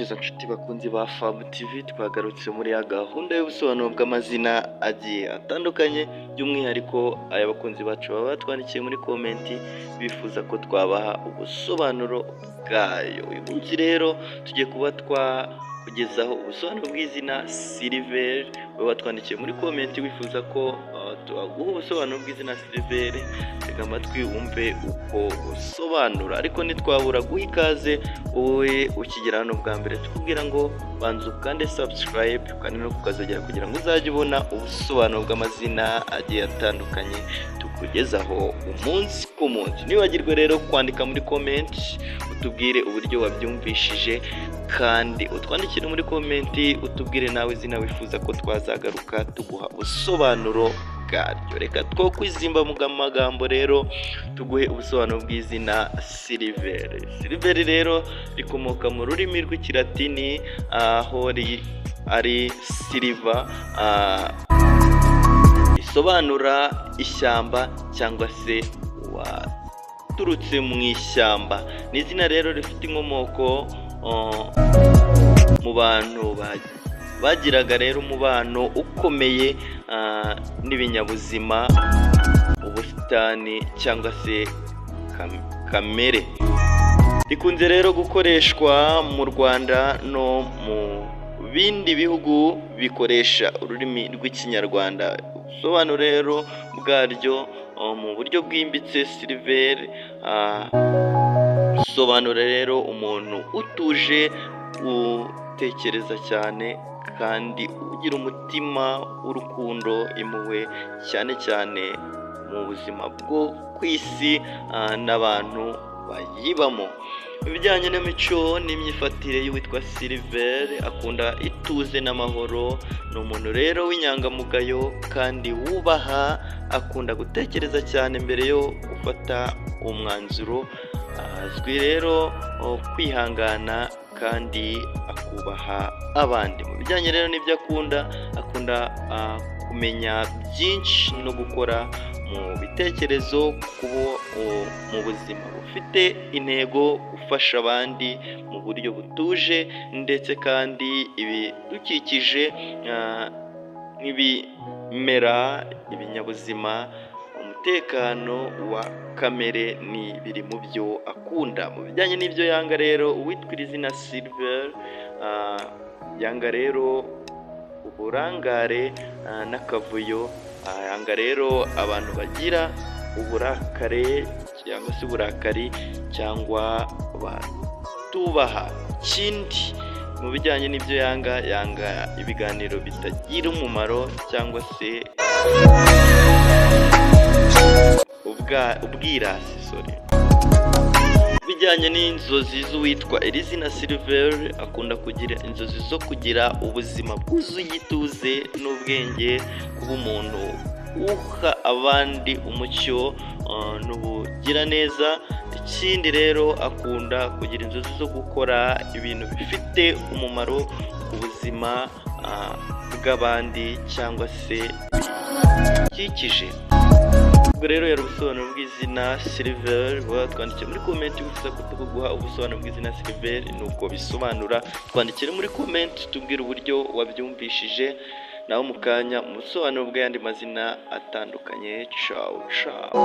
Inshuti bakunzi ba Fabu TV, twagarutse muri ya gahunda y'ubusobanuro bw'amazina agiye atandukanye, by'umwihariko aya bakunzi bacu baba batwandikiye muri komenti bifuza ko twabaha ubusobanuro bwayo. Uyu munsi rero tugiye kuba kugezaho ubusobanuro bw'izina Silver. wowe watwandikiye muri komenti wifuza ko tuguha ubusobanuro bw'izina Silver, tega amatwi wumve uko usobanura. Ariko ntitwabura guha ikaze wowe ukigera hano bwa mbere, tukubwira ngo banza ukande subscribe kandi no kukazogera kugira ngo uzajye ubona ubusobanuro bw'amazina agiye atandukanye tukugezaho umunsi ku munsi. Ntiwagirwe rero kwandika muri komenti utubwire uburyo wabyumvishije, kandi utwandikire muri komenti utubwire nawe izina wifuza ko twazagaruka tuguha ubusobanuro bwaryo. Reka two kwizimba mu magambo rero tuguhe ubusobanuro bw'izina Silver. Silver rero rikomoka mu rurimi rw'ikilatini aho ari silver, isobanura ishyamba cyangwa se waturutse mu ishyamba. Ni izina rero rifite inkomoko mu bantu bagiraga rero umubano ukomeye n'ibinyabuzima, ubusitani cyangwa se kamere. Rikunze rero gukoreshwa mu Rwanda no mu bindi bihugu bikoresha ururimi rw'ikinyarwanda. Ubusobanuro rero bwaryo mu buryo bwimbitse, Silver bisobanura rero umuntu utuje, utekereza cyane kandi ugira umutima w'urukundo, impuhwe, cyane cyane mu buzima bwo ku isi n'abantu bayibamo. Ibijyanye n'imico n'imyifatire y'uwitwa Silver, akunda ituze n'amahoro. Ni umuntu rero w'inyangamugayo kandi wubaha, akunda gutekereza cyane mbere yo gufata umwanzuro. Azwi rero kwihangana kandi akubaha abandi. Mu bijyanye rero n'ibyo akunda kumenya byinshi no gukora mu bitekerezo, mu buzima bufite intego, gufasha abandi mu buryo butuje, ndetse kandi ibidukikije nk'ibimera, ibinyabuzima, umutekano wa kamere ni biri mu byo akunda. Mu bijyanye n'ibyo yanga rero, uwitwa izina Silver yanga rero uburangare n'akavuyo. Yanga rero abantu bagira uburakari cyangwa batubaha. Ikindi mu bijyanye n'ibyo yanga ibiganiro bitagira umumaro cyangwa se ubwirasi. Bijyanye n'inzozi z'uwitwa iri zina Silver, akunda kugira inzozi zo kugira ubuzima bwuzuye ituze n'ubwenge, kuba umuntu uha abandi umucyo n'ubugiraneza. Ikindi rero akunda kugira inzozi zo gukora ibintu bifite umumaro ku buzima bw'abandi cyangwa se bikikije. Ubwo rero yari ubusobanuro bw'izina Silver. Twandikire muri komenti wifuza ko tuguha ubusobanuro bw'izina Silver nuko bisobanura. Twandikire muri komenti tubwire uburyo wabyumvishije, naho mu kanya mu busobanuro bw'ayandi mazina atandukanye. Ciao ciao.